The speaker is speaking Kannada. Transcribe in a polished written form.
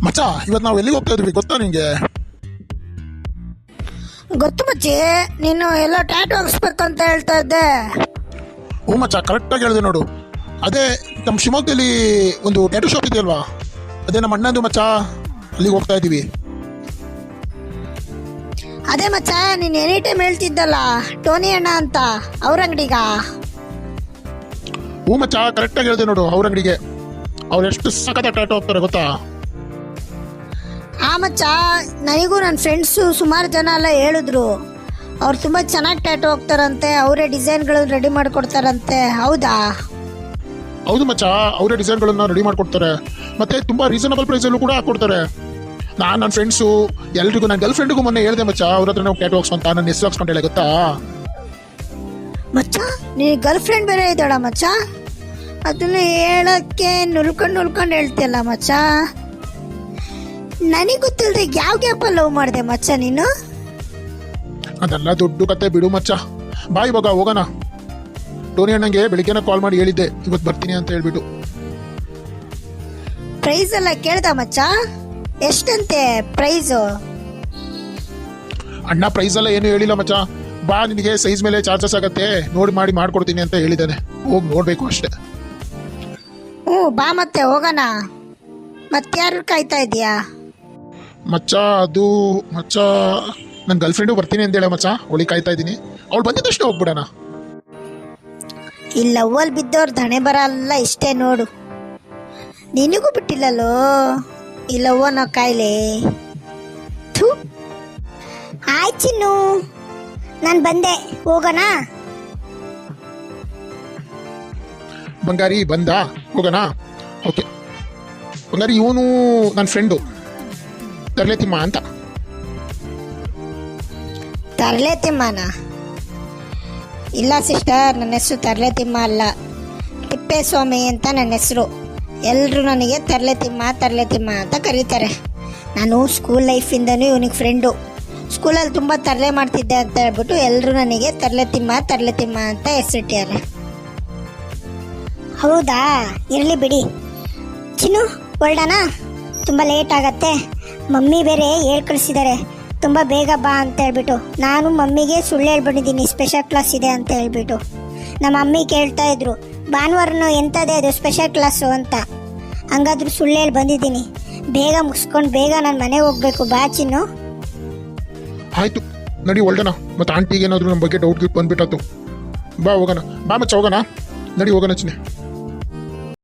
ಮಚ್ಚ, ಇವತ್ತು ನಾವು ಎಲ್ಲಿಗೆ ಹೋಗ್ತಾ ಇದ್ವಿ ಗೊತ್ತಾ ನಿಂಗೆ? ಗೊತ್ತು ಮಚ್ಚಿ, ನೀನು ಎಲ್ಲ ಟ್ಯಾಟೂ ಹಾಕ್ಸ್ಬೇಕಂತ ಹೇಳ್ತಾ ಇದ್ದೆ. ಹ್ಞೂ ಮಚ್ಚ, ಕರೆಕ್ಟಾಗಿ ಹೇಳಿದೆ ನೋಡು. ಅದೇ ನಮ್ಮ ಶಿವಮೊಗ್ಗದಲ್ಲಿ ಒಂದು ಟ್ಯಾಟೂ ಶಾಪ್ ಇದೆಯಲ್ವಾ, ಅದೇ ನಮ್ಮ ಅಣ್ಣಂದು ಮಚ್ಚ. ಅಲ್ಲಿಗೆ ಹೋಗ್ತಾ ಇದ್ದೀವಿ. ಅದೇ ಮಚ್ಚ, ನೀನು ಎನಿ ಟೈಮ್ ಹೇಳ್ತಿದ್ದಲ್ಲ ಟೋನಿ ಅಣ್ಣ ಅಂತ, ಅವ್ರ ಅಂಗಡಿಗ? ಹ್ಞೂ ಮಚ್ಚ, ಕರೆಕ್ಟಾಗಿ ಹೇಳಿದೆ ನೋಡು, ಅವ್ರ ಅಂಗಡಿಗೆ. ಅವ್ರು ಎಷ್ಟು ಸಖತ್ತ ಟ್ಯಾಟೂ ಹೋಗ್ತಾರೆ ಗೊತ್ತಾ? ಆ ಮಚ್ಚ, ನನಗೂ ನನ್ನ ಫ್ರೆಂಡ್ಸು ಸುಮಾರು ಜನ ಎಲ್ಲ ಹೇಳಿದ್ರು, ಅವ್ರು ತುಂಬ ಚೆನ್ನಾಗಿ ಟ್ಯಾಟೂ ಹೋಗ್ತಾರಂತೆ, ಅವರೇ ಡಿಸೈನ್ಗಳನ್ನು ರೆಡಿ ಮಾಡಿಕೊಡ್ತಾರಂತೆ. ಹೌದಾ? ಹೌದು ಮಚ್ಚ, ಅವರೇ ಡಿಸೈನ್ಗಳನ್ನ ರೆಡಿ ಮಾಡಿಕೊಡ್ತಾರೆ, ಮತ್ತೆ ತುಂಬ ರೀಸನಬಲ್ ಪ್ರೈಸಲ್ಲೂ ಕೂಡ ಹಾಕ್ಕೊಡ್ತಾರೆ. ನಾನು ನನ್ನ ಫ್ರೆಂಡ್ಸು ಎಲ್ರಿಗೂ, ನನ್ನ ಗರ್ಲ್ ಫ್ರೆಂಡ್ಗೂ ಮೊನ್ನೆ ಹೇಳಿದೆ ಮಚ್ಚ, ಅವ್ರ ಹತ್ರ ನಾವು ಟ್ಯಾಟೂ ಹಾಕ್ಸ್ಕೊಂತ, ನನ್ನ ಹೆಸರು ಹಾಕ್ಸ್ಕೊಂಡೇಳೆ ಗೊತ್ತಾ? ಮಚ್ಚ, ನೀನು ಗರ್ಲ್ ಫ್ರೆಂಡ್ ಬೇರೆ ಇದ್ದಾಳ ಮಚ್ಚ? ಅದನ್ನು ಹೇಳೋಕ್ಕೆ ನುಲ್ಕೊಂಡು ಹೇಳ್ತಿಯಲ್ಲ ಮಚ್ಚ. ನನಗೆ ಗೊತ್ತಿಲ್ಲದೆ ಯಾವ ಗ್ಯಾಪಲ್ಲಿ ಲವ್ ಮಾಡಿದೆ ಮಚ್ಚ ನೀನು? ಅದೆಲ್ಲ ದೊಡ್ಡ ಕತೆ ಬಿಡು ಮಚ್ಚ. ಬಾ ಇವಾಗ ಹೋಗೋಣ. ಟೋನಿ ಅಣ್ಣಂಗೆ ಬೆಳಿಗ್ಗೆನ ಕಾಲ್ ಮಾಡಿ ಹೇಳಿದ್ದೆ ಇವತ್ತು ಬರ್ತೀನಿ ಅಂತ ಹೇಳ್ಬಿಟ್ಟು. ಪ್ರೈಸ್ ಎಲ್ಲ ಕೇಳ್ದ ಮಚ್ಚ? ಎಷ್ಟಂತೆ ಪ್ರೈಸು? ಅಣ್ಣ ಪ್ರೈಸ್ ಎಲ್ಲ ಏನು ಹೇಳಿಲ್ಲ ಮಚ್ಚ. ಬಾ, ನಿನಗೆ ಸೈಜ್ ಮೇಲೆ ಚಾರ್ಜಸ್ ಆಗತ್ತೆ, ನೋಡಿ ಮಾಡಿ ಮಾಡ್ಕೊಡ್ತೀನಿ ಅಂತ ಹೇಳಿದ್ದಾನೆ. ಹೋಗಿ ನೋಡ್ಬೇಕು ಅಷ್ಟೇ. ಹ್ಞೂ ಬಾ, ಮತ್ತೆ ಹೋಗೋಣ. ಮತ್ತಾರು ಕಾಯ್ತಾ ಇದೆಯಾ ಮಚ್ಚ? ಅದು ಮಚ್ಚ, ನನ್ನ ಗರ್ಲ್ ಫ್ರೆಂಡು ಬರ್ತೀನಿ ಅಂತ ಹೇಳ ಮಚ್ಚ, ಅವಳಿಗೆ ಕಾಯ್ತಾ ಇದ್ದೀನಿ. ಅವಳು ಬಂದಿದ್ದಷ್ಟೇ ಹೋಗ್ಬಿಡೋಣ. ಈ ಲವ್ವಲ್ಲಿ ಬಿದ್ದವ್ರ ಧಣೆ ಬರಲ್ಲ ಇಷ್ಟೇ ನೋಡು. ನಿನಗೂ ಬಿಟ್ಟಿಲ್ಲಲ್ಲೋ ಈ ಲವ್ವನ ಕಾಯಿಲೆ. ಆಯ್ತು ಚಿನ್ನು, ನಾನು ಬಂದೆ, ಹೋಗೋಣ. ಬಂಗಾರಿ ಬಂದ, ಹೋಗೋಣ. ಓಕೆ ಬಂಗಾರಿ, ಇವನು ನನ್ನ ಫ್ರೆಂಡು ತರಲೆ ತಿಮ್ಮ ಅಂತ. ತರಲೆ ತಿಮ್ಮನ? ಇಲ್ಲ ಸಿಸ್ಟರ್, ನನ್ನ ಹೆಸರು ತರಲೆ ತಿಮ್ಮ ಅಲ್ಲ, ತಿಪ್ಪೇಸ್ವಾಮಿ ಅಂತ ನನ್ನ ಹೆಸರು. ಎಲ್ಲರೂ ನನಗೆ ತರಲೆ ತಿಮ್ಮ ಅಂತ ಕರೀತಾರೆ. ನಾನು ಸ್ಕೂಲ್ ಲೈಫಿಂದನೂ ಇವನಿಗೆ ಫ್ರೆಂಡು. ಸ್ಕೂಲಲ್ಲಿ ತುಂಬ ತರಲೆ ಮಾಡ್ತಿದ್ದೆ ಅಂತ ಹೇಳ್ಬಿಟ್ಟು ಎಲ್ಲರೂ ನನಗೆ ತರಲೆ ತಿಮ್ಮ ಅಂತ ಹೆಸರಿಟ್ಟಾರೆ. ಹೌದಾ, ಇರಲಿ ಬಿಡಿ. ಚಿನ್ನು ಹೊರಡೋಣ, ತುಂಬ ಲೇಟ್ ಆಗತ್ತೆ. ಮಮ್ಮಿ ಬೇರೆ ಹೇಳ್ ಕಳಿಸಿದ್ದಾರೆ ತುಂಬ ಬೇಗ ಬಾ ಅಂತ ಹೇಳ್ಬಿಟ್ಟು. ನಾನು ಮಮ್ಮಿಗೆ ಸುಳ್ಳು ಹೇಳ್ಬಿಟ್ಟಿದ್ದೀನಿ ಸ್ಪೆಷಲ್ ಕ್ಲಾಸ್ ಇದೆ ಅಂತ ಹೇಳ್ಬಿಟ್ಟು. ನಮ್ಮ ಮಮ್ಮಿ ಕೇಳ್ತಾ ಇದ್ರು, ಭಾನುವಾರನು ಎಂಥದೇ ಅದು ಸ್ಪೆಷಲ್ ಕ್ಲಾಸು ಅಂತ. ಹಂಗಾದ್ರೂ ಸುಳ್ಳು ಹೇಳಿ ಬಂದಿದ್ದೀನಿ. ಬೇಗ ಮುಗಿಸ್ಕೊಂಡು ಬೇಗ ನಾನು ಮನೆಗೆ ಹೋಗ್ಬೇಕು. ಬಾ ಚಿನ್ನು. ಆಯ್ತು ನಡಿ, ಹೊರಡೋಣ. ಮತ್ತೆ ಆಂಟಿಗೆ ಏನಾದರೂ ನಮ್ಮ ಬಗ್ಗೆ ಡೌಟ್ ಬಂದ್ಬಿಟ್ಟು ಬಾ ಹೋಗೋಣ. ಬಾ ಮಚ್ಚ ಹೋಗೋಣ, ನಡಿ ಹೋಗೋಣ ಚಿನ್ನೆ.